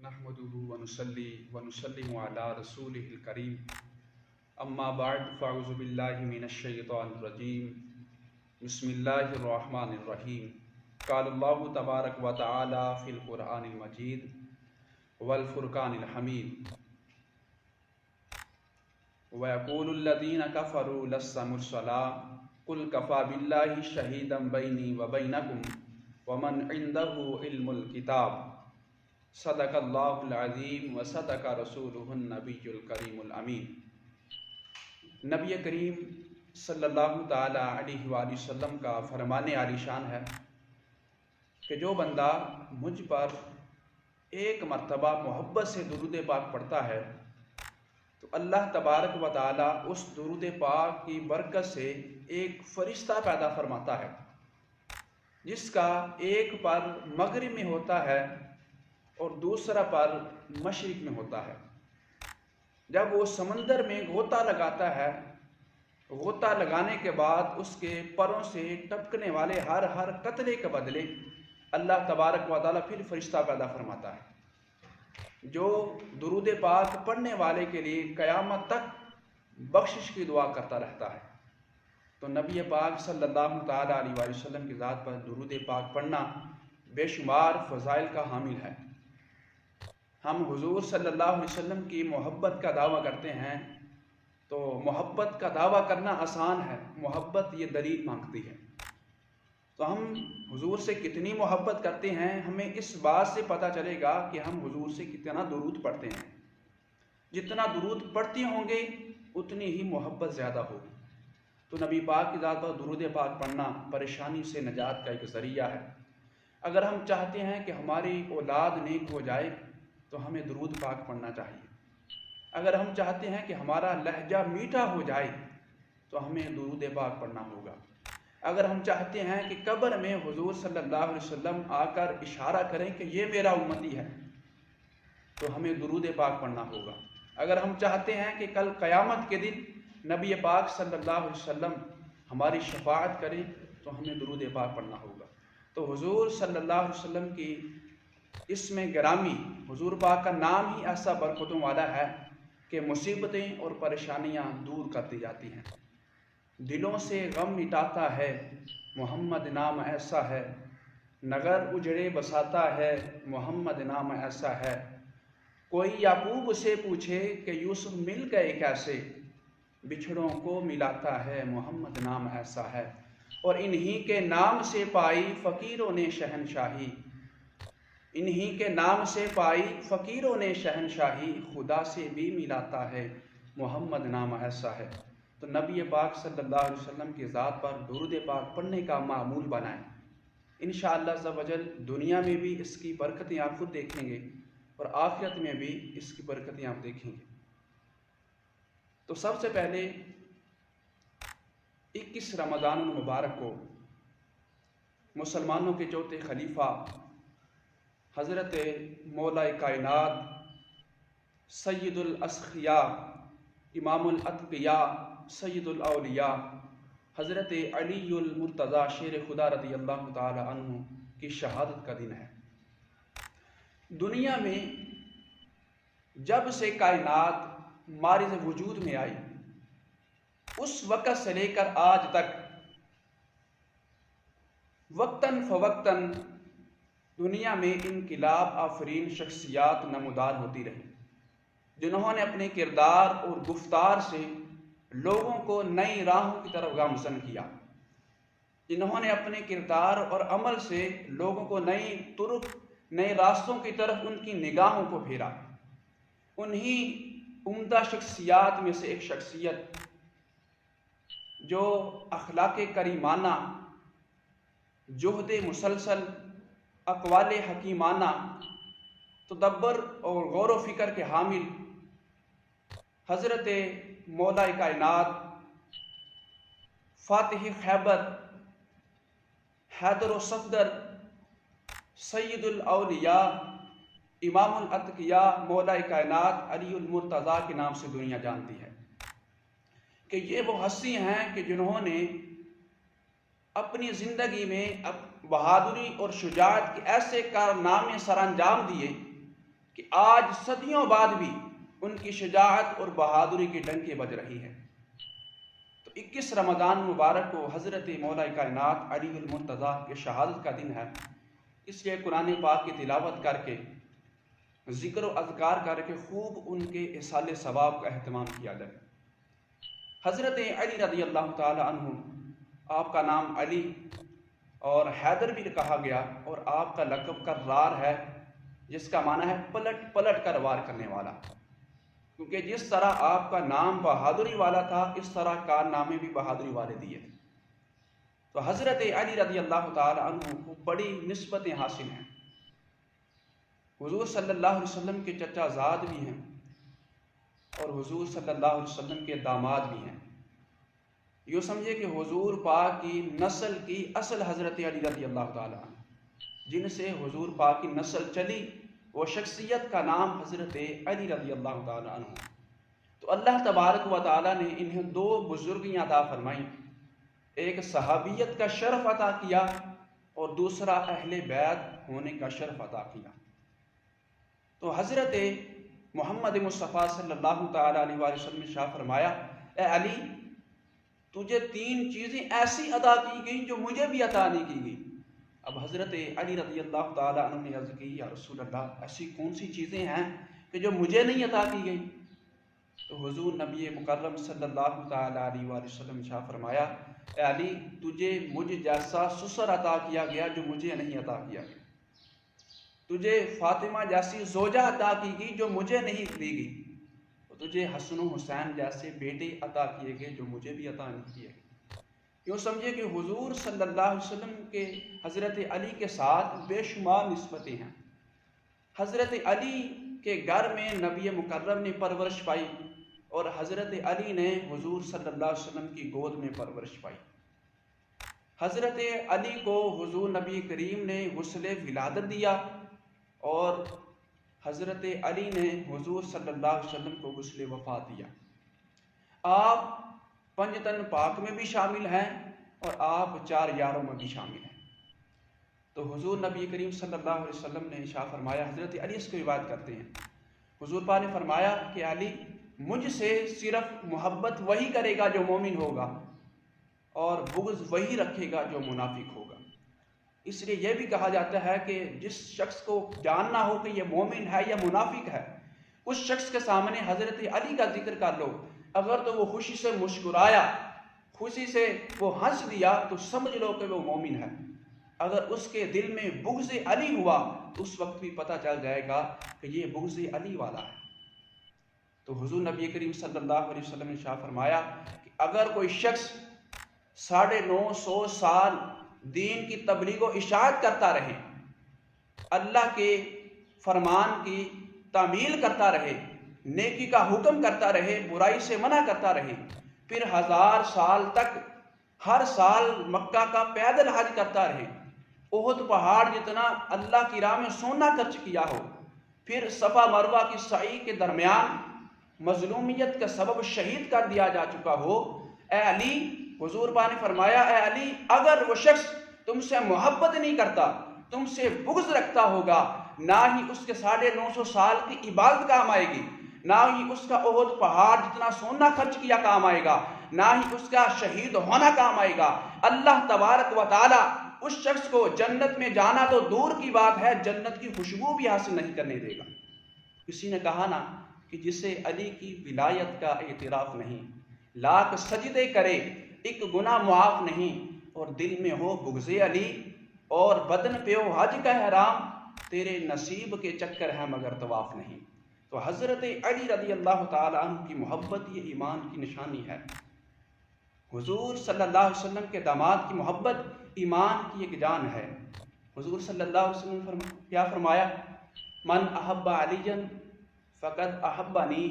نحمده ونصلي ونسلم على رسوله الكريم اما بعد فاعوذ باللہ من الشیطان الرجیم بسم اللہ الرحمن الرحیم قال اللہ تبارک و تعالی فی القرآن المجید والفرقان الحمید وَيَقُولُ الَّذِينَ كَفَرُوا لَسْتَ مُرْسَلًا قُلْ كَفَى بِاللَّهِ شَهِيدًا بَيْنِي وَبَيْنَكُمْ وَمَنْ عِنْدَهُ عِلْمُ الْكِتَابِ صدق اللہ العظیم و صدق رسولہ النبی الکریم الامین۔ نبی کریم صلی اللہ تعالی علیہ وآلہ وسلم کا فرمان عالی شان ہے کہ جو بندہ مجھ پر ایک مرتبہ محبت سے درود پاک پڑھتا ہے تو اللہ تبارک و تعالی اس درود پاک کی برکت سے ایک فرشتہ پیدا فرماتا ہے جس کا ایک پر مغرب میں ہوتا ہے اور دوسرا پر مشرق میں ہوتا ہے۔ جب وہ سمندر میں غوطہ لگاتا ہے، غوطہ لگانے کے بعد اس کے پروں سے ٹپکنے والے ہر قطرے کے بدلے اللہ تبارک و تعالیٰ پھر فرشتہ پیدا فرماتا ہے جو درود پاک پڑھنے والے کے لیے قیامت تک بخشش کی دعا کرتا رہتا ہے۔ تو نبی پاک صلی اللہ تعالیٰ علیہ وآلہ وسلم کی ذات پر درود پاک پڑھنا بے شمار فضائل کا حامل ہے۔ ہم حضور صلی اللہ علیہ وسلم کی محبت کا دعویٰ کرتے ہیں تو محبت کا دعویٰ کرنا آسان ہے، محبت یہ دلیل مانگتی ہے۔ تو ہم حضور سے کتنی محبت کرتے ہیں ہمیں اس بات سے پتہ چلے گا کہ ہم حضور سے کتنا درود پڑھتے ہیں۔ جتنا درود پڑھتے ہوں گے اتنی ہی محبت زیادہ ہوگی۔ تو نبی پاک کی ذات پر درود پاک پڑھنا پریشانی سے نجات کا ایک ذریعہ ہے۔ اگر ہم چاہتے ہیں کہ ہماری اولاد نیک ہو جائے تو ہمیں درود پاک پڑھنا چاہیے۔ اگر ہم چاہتے ہیں کہ ہمارا لہجہ میٹھا ہو جائے تو ہمیں درود پاک پڑھنا ہوگا۔ اگر ہم چاہتے ہیں کہ قبر میں حضور صلی اللہ علیہ وسلم آ کر اشارہ کریں کہ یہ میرا امتی ہے تو ہمیں درود پاک پڑھنا ہوگا۔ اگر ہم چاہتے ہیں کہ کل قیامت کے دن نبی پاک صلی اللہ علیہ وسلم ہماری شفاعت کریں تو ہمیں درود پاک پڑھنا ہوگا۔ تو حضور صلی اللہ علیہ وسلم کی اسم گرامی، حضور پاک کا نام ہی ایسا برکتوں والا ہے کہ مصیبتیں اور پریشانیاں دور کر دی جاتی ہیں۔ دلوں سے غم مٹاتا ہے محمد نام ایسا ہے، نگر اجڑے بساتا ہے محمد نام ایسا ہے۔ کوئی یعقوب سے پوچھے کہ یوسف مل گئے کیسے، بچھڑوں کو ملاتا ہے محمد نام ایسا ہے۔ اور انہی کے نام سے پائی فقیروں نے شہنشاہی، انہی کے نام سے پائی فقیروں نے شہنشاہی، خدا سے بھی ملاتا ہے محمد نام ایسا ہے۔ تو نبی پاک صلی اللہ علیہ وسلم کی ذات پر درود پاک پڑھنے کا معمول بنائیں۔ انشاءاللہ عز و جل دنیا میں بھی اس کی برکتیں آپ خود دیکھیں گے اور آخرت میں بھی اس کی برکتیں آپ دیکھیں گے۔ تو سب سے پہلے 21 رمضان المبارک کو مسلمانوں کے چوتھے خلیفہ حضرت مولا کائنات سید الاسخیاء امام الاتقیاء سید الاولیاء حضرت علی المرتضیٰ شیر خدا رضی اللہ تعالی عنہ کی شہادت کا دن ہے۔ دنیا میں جب سے کائنات مارز وجود میں آئی اس وقت سے لے کر آج تک وقتاً فوقتاً دنیا میں انقلاب آفرین شخصیات نمودار ہوتی رہی جنہوں نے اپنے کردار اور گفتار سے لوگوں کو نئی راہوں کی طرف گامزن کیا، جنہوں نے اپنے کردار اور عمل سے لوگوں کو نئی طرق، نئے راستوں کی طرف ان کی نگاہوں کو پھیرا۔ انہی عمدہ شخصیات میں سے ایک شخصیت جو اخلاق کریمانہ، جہد مسلسل، اقوال حکیمانہ، تدبر اور غور و فکر کے حامل حضرت مولا کائنات فاتح خیبر حیدر و صفدر سید الاولیاء امام الاتقیاء مولا کائنات علی المرتضیٰ کے نام سے دنیا جانتی ہے کہ یہ وہ ہستی ہیں کہ جنہوں نے اپنی زندگی میں بہادری اور شجاعت کے ایسے کارنامے سر انجام دیے کہ آج صدیوں بعد بھی ان کی شجاعت اور بہادری کی ڈنکیں بج رہی ہیں۔ تو 21 رمضان مبارک کو حضرت مولا کائنات علی المرتضیٰ کے شہادت کا دن ہے، اس لیے قرآن پاک کی تلاوت کر کے، ذکر و اذکار کر کے خوب ان کے احصال ثواب کا اہتمام کیا جائے۔ حضرت علی رضی اللہ تعالی عنہ، آپ کا نام علی اور حیدر بھی کہا گیا، اور آپ کا لقب کرار ہے، جس کا معنی ہے پلٹ پلٹ کر وار کرنے والا، کیونکہ جس طرح آپ کا نام بہادری والا تھا، اس طرح کارنامے بھی بہادری والے دیے تھے۔ تو حضرت علی رضی اللہ تعالی عنہ کو بڑی نسبتیں حاصل ہیں، حضور صلی اللہ علیہ وسلم کے چچا زاد بھی ہیں اور حضور صلی اللہ علیہ وسلم کے داماد بھی ہیں۔ یوں سمجھے کہ حضور پاک کی نسل کی اصل حضرت علی رضی اللہ تعالی عنہ، جن سے حضور پاک کی نسل چلی، وہ شخصیت کا نام حضرت علی رضی اللہ تعالی عنہ۔ تو اللہ تبارک و تعالی نے انہیں دو بزرگیاں عطا فرمائیں، ایک صحابیت کا شرف عطا کیا اور دوسرا اہل بیت ہونے کا شرف عطا کیا۔ تو حضرت محمد مصطفیٰ صلی اللہ تعالی علیہ وآلہ وسلم نے شاہ فرمایا، اے علی، تجھے 3 چیزیں ایسی عطا کی گئیں جو مجھے بھی عطا نہیں کی گئی۔ اب حضرت علی رضی اللہ تعالی عنہ نے عرض کی، یا رسول اللہ، ایسی کون سی چیزیں ہیں کہ جو مجھے نہیں عطا کی گئی؟ تو حضور نبی مکرم صلی اللہ تعالی علیہ وآلہ وسلم نے شاہ فرمایا، اے علی، تجھے مجھ جیسا سسر عطا کیا گیا جو مجھے نہیں عطا کیا گیا، تجھے فاطمہ جیسی زوجہ عطا کی گئی جو مجھے نہیں دی گئی، تجھے حسن و حسین جیسے بیٹے عطا کیے گئے جو مجھے بھی عطا نہیں کیے گئے۔ یوں سمجھے کہ حضور صلی اللہ علیہ وسلم کے حضرت علی کے ساتھ بے شمار نسبتیں ہیں۔ حضرت علی کے گھر میں نبی مکرم نے پرورش پائی اور حضرت علی نے حضور صلی اللہ علیہ وسلم کی گود میں پرورش پائی۔ حضرت علی کو حضور نبی کریم نے غسل ولادت دیا اور حضرت علی نے حضور صلی اللہ علیہ وسلم کو غسل وفات دیا۔ آپ 5 تن پاک میں بھی شامل ہیں اور آپ 4 یاروں میں بھی شامل ہیں۔ تو حضور نبی کریم صلی اللہ علیہ وسلم نے شاہ فرمایا، حضرت علی اس کو بات کرتے ہیں، حضور پاک نے فرمایا کہ علی، مجھ سے صرف محبت وہی کرے گا جو مومن ہوگا، اور بغض وہی رکھے گا جو منافق ہوگا۔ اس لیے یہ بھی کہا جاتا ہے کہ جس شخص کو جاننا ہو کہ یہ مومن ہے یا منافق ہے، اس شخص کے سامنے حضرت علی کا ذکر کر لو، اگر تو وہ خوشی سے مسکرایا، خوشی سے وہ ہنس دیا، تو سمجھ لو کہ وہ مومن ہے۔ اگر اس کے دل میں بغض علی ہوا تو اس وقت بھی پتہ چل جائے گا کہ یہ بغض علی والا ہے۔ تو حضور نبی کریم صلی اللہ علیہ وسلم نے شاہ فرمایا کہ اگر کوئی شخص 950 سال دین کی تبلیغ و اشاعت کرتا رہے، اللہ کے فرمان کی تعمیل کرتا رہے، نیکی کا حکم کرتا رہے، برائی سے منع کرتا رہے، پھر 1000 سال تک ہر سال مکہ کا پیدل حج کرتا رہے، احد پہاڑ جتنا اللہ کی راہ میں سونا خرچ کیا ہو، پھر صفا مروہ کی سعی کے درمیان مظلومیت کا سبب شہید کر دیا جا چکا ہو، اے علی، حضور پاک نے فرمایا، اے علی، اگر وہ شخص تم سے محبت نہیں کرتا، تم سے بغض رکھتا ہوگا، نہ ہی اس کے 950 سال کی عبادت کام آئے گی، نہ ہی اس کا احد پہاڑ جتنا سونا خرچ کیا کام آئے گا، نہ ہی اس کا شہید ہونا کام آئے گا۔ اللہ تبارک و تعالی اس شخص کو جنت میں جانا تو دور کی بات ہے، جنت کی خوشبو بھی حاصل نہیں کرنے دے گا۔ کسی نے کہا نا کہ جسے علی کی ولایت کا اعتراف نہیں، لاکھ سجدے کرے ایک گناہ معاف نہیں، اور دل میں ہو بغض علی اور بدن پہ ہو حج کا احرام، تیرے نصیب کے چکر ہے مگر طواف نہیں۔ تو حضرت علی رضی اللہ تعالی عنہ کی محبت یہ ایمان کی نشانی ہے۔ حضور صلی اللہ علیہ وسلم کے داماد کی محبت ایمان کی ایک جان ہے۔ حضور صلی اللہ علیہ وسلم نے کیا فرمایا، من احب علی فقد احبنی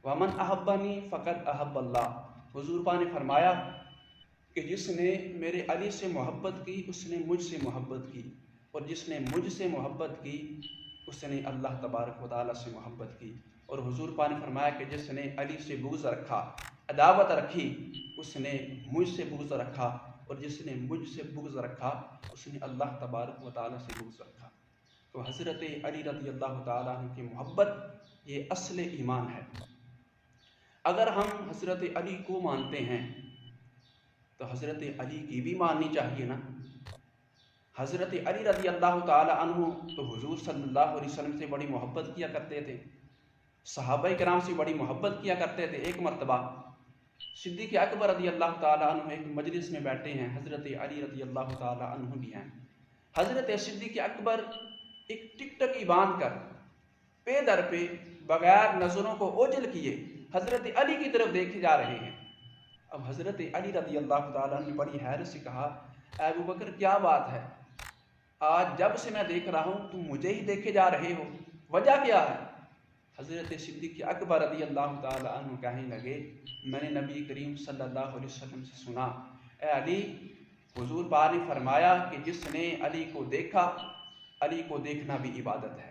ومن احبنی فقد احب اللہ۔ حضور پاک نے فرمایا کہ جس نے میرے علی سے محبت کی اس نے مجھ سے محبت کی، اور جس نے مجھ سے محبت کی اس نے اللہ تبارک و تعالیٰ سے محبت کی۔ اور حضور پاک نے فرمایا کہ جس نے علی سے بغض رکھا، عداوت رکھی، اس نے مجھ سے بغض رکھا، اور جس نے مجھ سے بغض رکھا اس نے اللہ تبارک و تعالیٰ سے بغض رکھا۔ تو حضرت علی رضی اللہ تعالیٰ عنہ کی محبت یہ اصل ایمان ہے۔ اگر ہم حضرت علی کو مانتے ہیں تو حضرت علی کی بھی ماننی چاہیے نا۔ حضرت علی رضی اللہ تعالیٰ عنہ تو حضور صلی اللہ علیہ وسلم سے بڑی محبت کیا کرتے تھے، صحابہ کرام سے بڑی محبت کیا کرتے تھے۔ ایک مرتبہ صدیق اکبر رضی اللہ تعالیٰ عنہ ایک مجلس میں بیٹھے ہیں، حضرت علی رضی اللہ تعالیٰ عنہ بھی ہیں۔ حضرت صدیق اکبر ایک ٹکٹکی باندھ کر پے در پہ بغیر نظروں کو اوجھل کیے حضرت علی کی طرف دیکھے جا رہے ہیں۔ اب حضرت علی رضی اللہ تعالیٰ عنہ نے بڑی حیرت سے کہا، اے ابو بکر کیا بات ہے، آج جب سے میں دیکھ رہا ہوں تم مجھے ہی دیکھے جا رہے ہو، وجہ کیا ہے؟ حضرت صدیق اکبر رضی اللہ تعالیٰ عنہ کہنے لگے، میں نے نبی کریم صلی اللہ علیہ وسلم سے سنا، اے علی، حضور پاک نے فرمایا کہ جس نے علی کو دیکھا، علی کو دیکھنا بھی عبادت ہے۔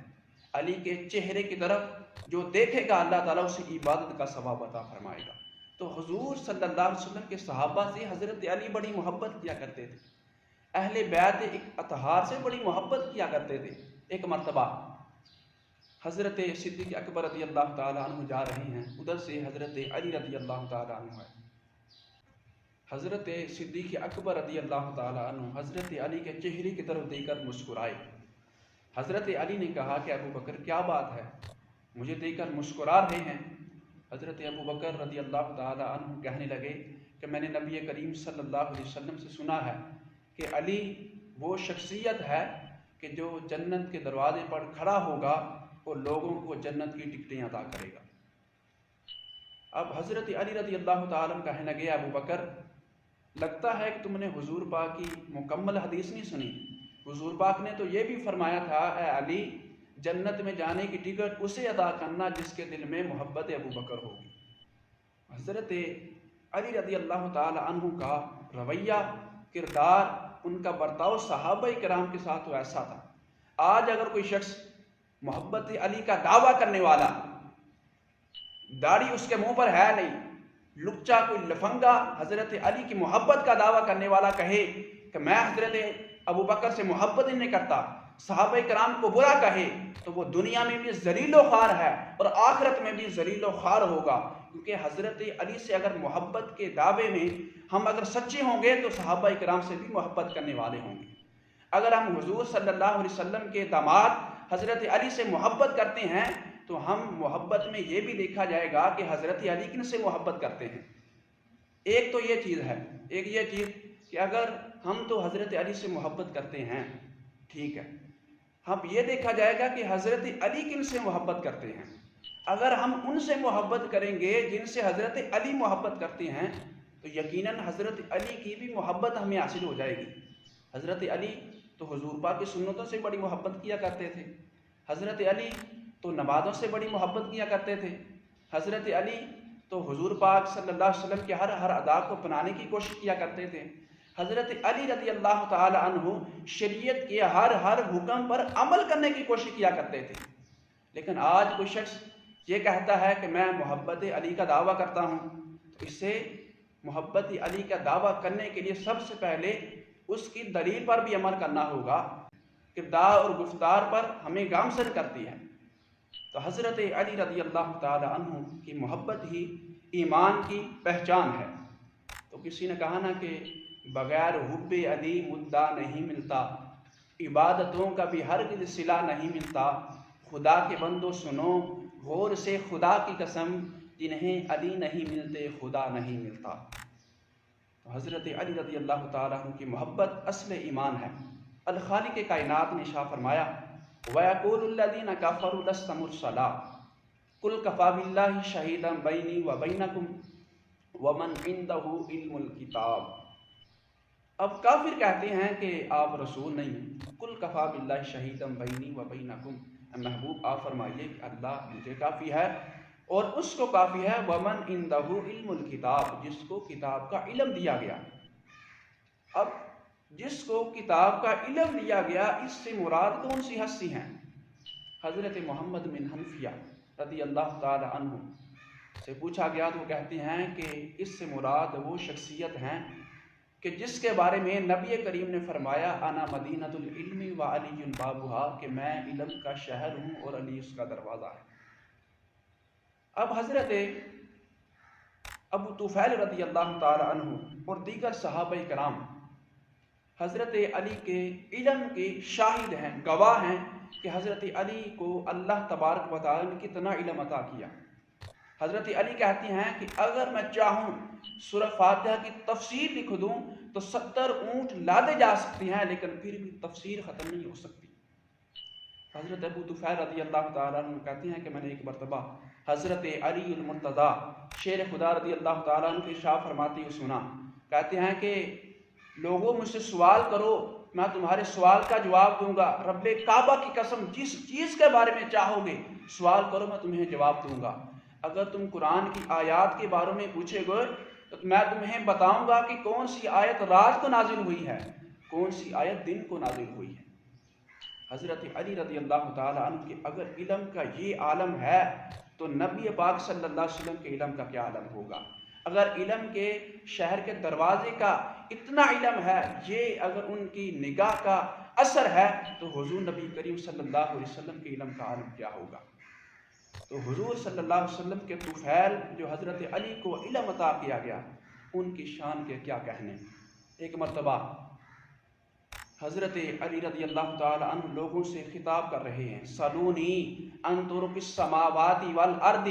علی کے چہرے کی طرف جو دیکھے گا اللہ تعالیٰ اسے عبادت کا ثواب عطا فرمائے گا۔ تو حضور صلی اللہ علیہ وسلم کے صحابہ سے حضرت علی بڑی محبت کیا کرتے تھے، اہل بیت اطہار سے بڑی محبت کیا کرتے تھے۔ ایک مرتبہ حضرت صدیق اکبر رضی اللہ تعالیٰ عنہ جا رہے ہیں، ادھر سے حضرت علی رضی اللہ تعالیٰ عنہ ہے۔ حضرت صدیق اکبر رضی اللہ تعالیٰ عنہ حضرت علی کے چہرے کی طرف دیکھ کر مسکرائے۔ حضرت علی نے کہا کہ ابو بکر کیا بات ہے، مجھے دیکھ کر مسکرا رہے ہیں؟ حضرت ابو بکر رضی اللہ تعالیٰ عنہ کہنے لگے کہ میں نے نبی کریم صلی اللہ علیہ وسلم سے سنا ہے کہ علی وہ شخصیت ہے کہ جو جنت کے دروازے پر کھڑا ہوگا اور لوگوں کو جنت کی ٹکٹیں عطا کرے گا۔ اب حضرت علی رضی اللہ تعالیٰ عنہ کہنے لگے، ابو بکر لگتا ہے کہ تم نے حضور پاک کی مکمل حدیث نہیں سنی۔ حضور پاک نے تو یہ بھی فرمایا تھا، اے علی، جنت میں جانے کی ٹکٹ اسے عطا کرنا جس کے دل میں محبت ابو بکر ہوگی۔ حضرت علی رضی اللہ تعالی عنہ کا رویہ، کردار، ان کا برتاؤ صحابہ کرام کے ساتھ تو ایسا تھا۔ آج اگر کوئی شخص محبت علی کا دعویٰ کرنے والا، داڑھی اس کے منہ پر ہے نہیں، لچا کوئی لفنگا حضرت علی کی محبت کا دعویٰ کرنے والا کہے کہ میں حضرت ابو بکر سے محبت نہیں کرتا، صحابہ کرام کو برا کہے، تو وہ دنیا میں بھی ذلیل و خوار ہے اور آخرت میں بھی ذلیل و خوار ہوگا۔ کیونکہ حضرت علی سے اگر محبت کے دعوے میں ہم اگر سچے ہوں گے تو صحابہ کرام سے بھی محبت کرنے والے ہوں گے۔ اگر ہم حضور صلی اللہ علیہ وسلم کے داماد حضرت علی سے محبت کرتے ہیں تو ہم محبت میں یہ بھی دیکھا جائے گا کہ حضرت علی کن سے محبت کرتے ہیں۔ ایک تو یہ چیز ہے، ایک یہ چیز کہ اگر ہم تو حضرت علی سے محبت کرتے ہیں، ٹھیک ہے، ہم یہ دیکھا جائے گا کہ حضرت علی کن سے محبت کرتے ہیں۔ اگر ہم ان سے محبت کریں گے جن سے حضرت علی محبت کرتے ہیں تو یقیناً حضرت علی کی بھی محبت ہمیں حاصل ہو جائے گی۔ حضرت علی تو حضور پاک کی سنتوں سے بڑی محبت کیا کرتے تھے، حضرت علی تو نمازوں سے بڑی محبت کیا کرتے تھے، حضرت علی تو حضور پاک صلی اللہ علیہ وسلم کے ہر ادا کو اپنانے کی کوشش کیا کرتے تھے۔ حضرت علی رضی اللہ تعالی عنہ شریعت کے ہر حکم پر عمل کرنے کی کوشش کیا کرتے تھے۔ لیکن آج کوئی شخص یہ کہتا ہے کہ میں محبت علی کا دعویٰ کرتا ہوں، تو اس سے محبت علی کا دعویٰ کرنے کے لیے سب سے پہلے اس کی دلیل پر بھی عمل کرنا ہوگا، کردار اور گفتار پر ہمیں گامزن کرتی ہے۔ تو حضرت علی رضی اللہ تعالی عنہ کی محبت ہی ایمان کی پہچان ہے۔ تو کسی نے کہا نا کہ بغیر حب علی مدعا نہیں ملتا، عبادتوں کا بھی ہرگز صلہ نہیں ملتا، خدا کے بندو سنو غور سے خدا کی قسم، جنہیں علی نہیں ملتے خدا نہیں ملتا۔ تو حضرت علی رضی اللہ تعالیٰ عنہ کی محبت اصل ایمان ہے۔ الخالق کائنات نے شاہ فرمایا، وَيَقُولُ الَّذِينَ كَفَرُوا لَسْتَ مُرْسَلًا قُلْ كَفَىٰ بِاللَّهِ شَهِيدًا بَيْنِي وَبَيْنَكُمْ وَمَنْ عِندَهُ عِلْمُ الْكِتَابِ۔ اب کافر کہتے ہیں کہ آپ رسول نہیں۔ قُلْ كَفَىٰ بِاللَّهِ شَهِيدًا بَيْنِي وَبَيْنَكُمْ، محبوب آپ فرمائیے کہ اللہ مجھے کافی ہے اور اس کو کافی ہے، وَمَنْ عِندَهُ عِلْمُ الْكِتَابِ، جس کو کتاب کا علم دیا گیا۔ اب جس کو کتاب کا علم دیا گیا، اس سے مراد کون سی ہستی ہیں؟ حضرت محمد بن حنفیہ رضی اللہ تعالی عنہ سے پوچھا گیا تو وہ کہتے ہیں کہ اس سے مراد وہ شخصیت ہیں کہ جس کے بارے میں نبی کریم نے فرمایا انا مدینۃ العلم و علی بابھا، کہ میں علم کا شہر ہوں اور علی اس کا دروازہ ہے۔ اب حضرت ابو طفیل رضی اللہ تعالی عنہ اور دیگر صحابہ کرام حضرت علی کے علم کے شاہد ہیں، گواہ ہیں کہ حضرت علی کو اللہ تبارک و تعالی نے کتنا علم عطا کیا۔ حضرت علی کہتی ہیں کہ اگر میں چاہوں سورہ فاتحہ کی تفسیر لکھ دوں تو 70 اونٹ لادے جا سکتے ہیں، لیکن پھر بھی تفسیر ختم نہیں ہو سکتی۔ حضرت ابو طفیل رضی اللہ تعالیٰ عنہ کہتے ہیں کہ میں نے ایک مرتبہ حضرت علی المرتضیٰ شیر خدا رضی اللہ تعالیٰ عنہ کے ارشاد فرماتے ہوئے سنا۔ کہتے ہیں کہ لوگوں مجھ سے سوال کرو، میں تمہارے سوال کا جواب دوں گا، رب کعبہ کی قسم جس چیز کے بارے میں چاہو گے سوال کرو میں تمہیں جواب دوں گا۔ اگر تم قرآن کی آیات کے بارے میں پوچھے گے تو میں تمہیں بتاؤں گا کہ کون سی آیت رات کو نازل ہوئی ہے، کون سی آیت دن کو نازل ہوئی ہے۔ حضرت علی رضی اللہ تعالیٰ عنہ کہ اگر علم کا یہ عالم ہے تو نبی پاک صلی اللہ علیہ وسلم کے علم کا کیا عالم ہوگا۔ اگر علم کے شہر کے دروازے کا اتنا علم ہے، یہ اگر ان کی نگاہ کا اثر ہے تو حضور نبی کریم صلی اللہ علیہ وسلم کے علم کا عالم کیا ہوگا۔ تو حضور صلی اللہ علیہ وسلم کے طفیل جو حضرت علی کو علم عطا کیا گیا، ان کی شان کے کیا کہنے۔ ایک مرتبہ حضرت علی رضی اللہ تعالی عنہ لوگوں سے خطاب کر رہے ہیں، سلونی ان طرق السماوات والارض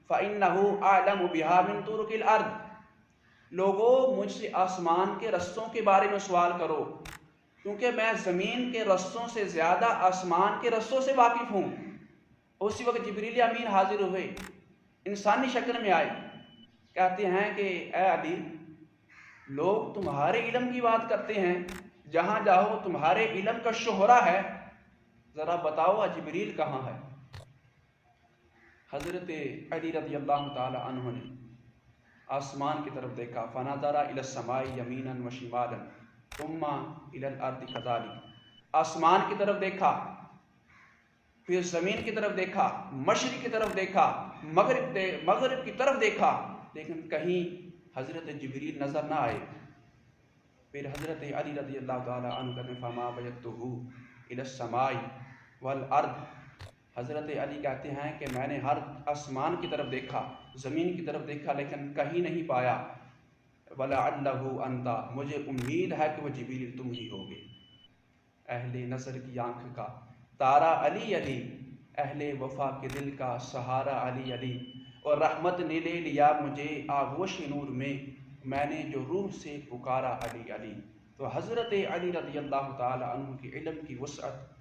فإنه أعلم بها من طرق الارض۔ لوگوں مجھ سے آسمان کے رستوں کے بارے میں سوال کرو، کیونکہ میں زمین کے رستوں سے زیادہ آسمان کے رستوں سے واقف ہوں۔ اسی وقت جبریل امین حاضر ہوئے، انسانی شکل میں آئے، کہتے ہیں کہ اے علی، لوگ تمہارے علم کی بات کرتے ہیں، جہاں جاؤ تمہارے علم کا شہرہ ہے، ذرا بتاؤ جبریل کہاں ہے۔ حضرت علی رضی اللہ تعالی عنہ نے آسمان کی طرف دیکھا، فنظر الی السماء یمینا و شمالا ثم الی الارض کذلک۔ آسمان کی طرف دیکھا، پھر زمین کی طرف دیکھا، مشرق کی طرف دیکھا، مغرب کی طرف دیکھا، لیکن کہیں حضرت جبریل نظر نہ آئے۔ پھر حضرت علی رضی اللہ تعالی عنہ کہتے ہیں فما بجتہ الی السماء والارض۔ حضرت علی کہتے ہیں کہ میں نے ہر آسمان کی طرف دیکھا، زمین کی طرف دیکھا، لیکن کہیں نہیں پایا۔ وَلَعَلَّهُ أَنْتَ، مجھے امید ہے کہ وہ جبریل تم ہی ہوگے۔ اہل نظر کی آنکھ کا تارا علی علی، اہل وفا کے دل کا سہارا علی علی، اور رحمت نے لے لیا مجھے آغوش نور میں نے جو روح سے پکارا علی علی۔ تو حضرت علی رضی اللہ تعالی عنہ کی علم کی وسعت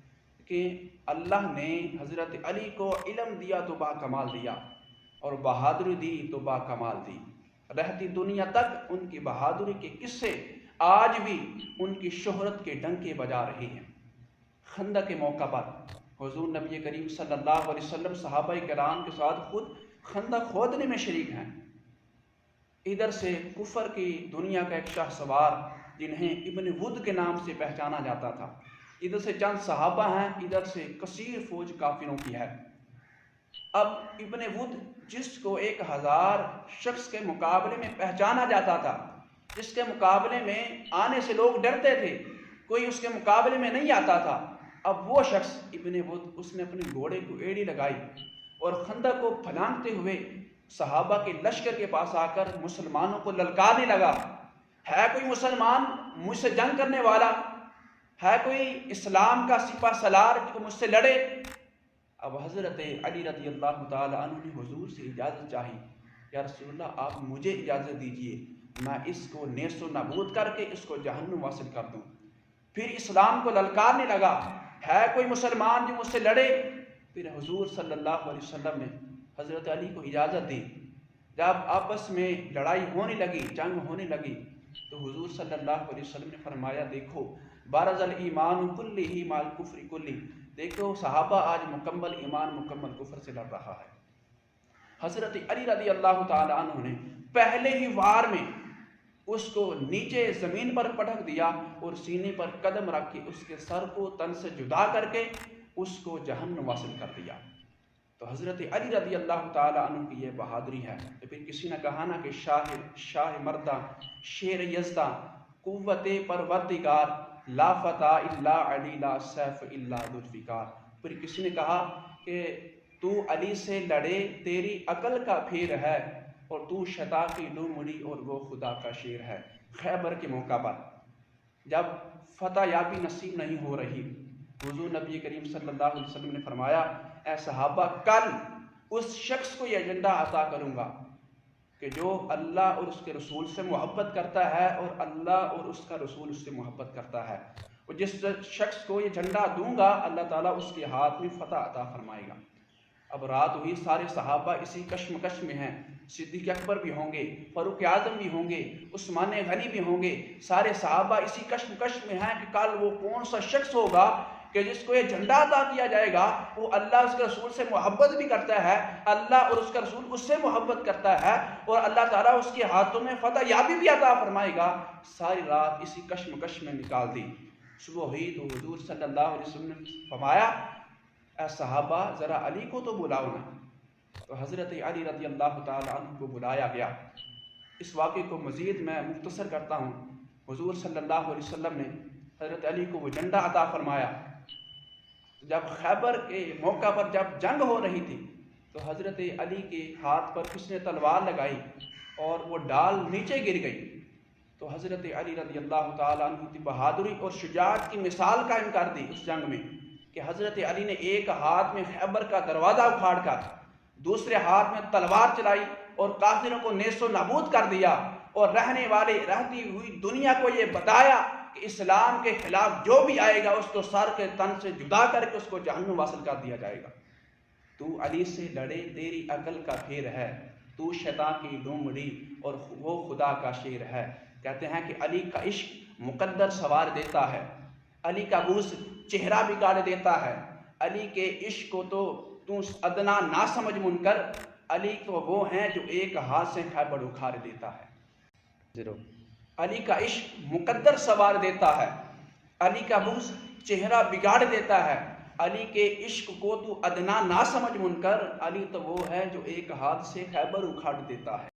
کہ اللہ نے حضرت علی کو علم دیا تو با کمال دیا، اور بہادری دی تو با کمال دی۔ رہتی دنیا تک ان کی بہادری کے قصے آج بھی ان کی شہرت کے ڈنکے بجا رہے ہیں۔ خندق کے موقع پر حضور نبی کریم صلی اللہ علیہ وسلم صحابہ کرام کے ساتھ خود خندق کھودنے میں شریک ہیں۔ ادھر سے کفر کی دنیا کا ایک شاہ سوار جنہیں ابن ود کے نام سے پہچانا جاتا تھا، ادھر سے چند صحابہ ہیں، ادھر سے کثیر فوج کافروں کی ہے۔ اب ابن ود جس کو 1000 شخص کے مقابلے میں پہچانا جاتا تھا، جس کے مقابلے میں آنے سے لوگ ڈرتے تھے، کوئی اس کے مقابلے میں نہیں آتا تھا، اب وہ شخص ابن ود اس نے اپنے گھوڑے کو ایڑی لگائی اور خندق کو پھلانگتے ہوئے صحابہ کے لشکر کے پاس آ کر مسلمانوں کو للکارنے لگا، ہے کوئی مسلمان مجھ سے جنگ کرنے والا، ہے کوئی اسلام کا سپہ سالار جو مجھ سے لڑے۔ اب حضرت علی رضی اللہ تعالی عنہ نے حضور سے اجازت چاہی، یا رسول اللہ آپ مجھے اجازت دیجئے، میں اس کو نیست و نابود کر کے اس کو جہنم واصل کر دوں۔ پھر اسلام کو للکارنے لگا، ہے کوئی مسلمان جو مجھ سے لڑے۔ پھر حضور صلی اللہ علیہ وسلم نے حضرت علی کو اجازت دی۔ جب آپس میں لڑائی ہونے لگی، جنگ ہونے لگی، تو حضور صلی اللہ علیہ وسلم نے فرمایا دیکھو بارز الایمان کلہ مع الکفر کلہ، دیکھو صحابہ آج مکمل ایمان مکمل کفر سے لڑ رہا ہے۔ حضرت علی رضی اللہ تعالی عنہ نے پہلے ہی وار میں اس کو نیچے زمین پر پٹک دیا اور سینے پر قدم رکھ کے اس کے سر کو تن سے جدا کر کے اس کو جہنم واصل کر دیا۔ تو حضرت علی رضی اللہ تعالی عنہ کی یہ بہادری ہے۔ پھر کسی نے کہا نا کہ شاہ مردہ شیر یزدہ، قوت پروردگار لا فتح الا علی لا سیف الا ذوالفقار۔ پھر کسی نے کہا کہ تو علی سے لڑے تیری عقل کا پھیر ہے، اور تو شتا کی لومڑی اور وہ خدا کا شیر ہے۔ خیبر کے موقع پر جب فتح یابی نصیب نہیں ہو رہی، حضور نبی کریم صلی اللہ علیہ وسلم نے فرمایا اے صحابہ کل اس شخص کو یہ ایجنڈا عطا کروں گا کہ جو اللہ اور اس کے رسول سے محبت کرتا ہے اور اللہ اور اس کا رسول اس سے محبت کرتا ہے، اور جس شخص کو یہ جھنڈا دوں گا اللہ تعالیٰ اس کے ہاتھ میں فتح عطا فرمائے گا۔ اب رات ہوئی، سارے صحابہ اسی کشمکش میں ہیں، صدیق اکبر بھی ہوں گے، فاروق اعظم بھی ہوں گے، عثمان غنی بھی ہوں گے، سارے صحابہ اسی کشمکش میں ہیں کہ کل وہ کون سا شخص ہوگا کہ جس کو یہ جھنڈا عطا کیا جائے گا، وہ اللہ اس کے رسول سے محبت بھی کرتا ہے، اللہ اور اس کا رسول اس سے محبت کرتا ہے، اور اللہ تعالیٰ اس کے ہاتھوں میں فتح یابی بھی عطا فرمائے گا۔ ساری رات اسی کشمکش میں نکال دی۔ صبح ہوئی تو حضور صلی اللہ علیہ وسلم نے فرمایا اے صحابہ ذرا علی کو تو بلاؤ نا۔ تو حضرت علی رضی اللہ تعالیٰ عنہ کو بلایا گیا۔ اس واقعے کو مزید میں مختصر کرتا ہوں۔ حضور صلی اللہ علیہ وسلم نے حضرت علی کو وہ جھنڈا عطا فرمایا۔ جب خیبر کے موقع پر جب جنگ ہو رہی تھی تو حضرت علی کے ہاتھ پر کس نے تلوار لگائی اور وہ ڈال نیچے گر گئی، تو حضرت علی رضی اللہ تعالیٰ عنہ کی بہادری اور شجاعت کی مثال قائم کر دی اس جنگ میں کہ حضرت علی نے ایک ہاتھ میں خیبر کا دروازہ اکھاڑ کر دوسرے ہاتھ میں تلوار چلائی اور کافروں کو نیست و نابود کر دیا، اور رہتی ہوئی دنیا کو یہ بتایا کہ اسلام کے خلاف جو بھی آئے گا اس کو سر کے تن سے جدا کر کے اس کو جہنم واصل کر دیا جائے گا۔ تو علی سے لڑے تیری عقل کا پھیر ہے، تو شیطان کی لومڑی اور وہ خدا کا شیر ہے۔ کہتے ہیں کہ علی کا عشق مقدر سوار دیتا ہے، علی کا بغض چہرہ بگاڑ دیتا ہے، علی کے عشق کو تو ادنا نہ سمجھ منکر، علی تو وہ ہیں جو ایک ہاتھ سے خیبر اکھاڑ دیتا ہے۔ علی کا عشق مقدر سوار دیتا ہے، علی کا بغض چہرہ بگاڑ دیتا ہے، علی کے عشق کو تو ادنا نہ سمجھ منکر، علی تو وہ ہے جو ایک ہاتھ سے خیبر اکھاڑ دیتا ہے۔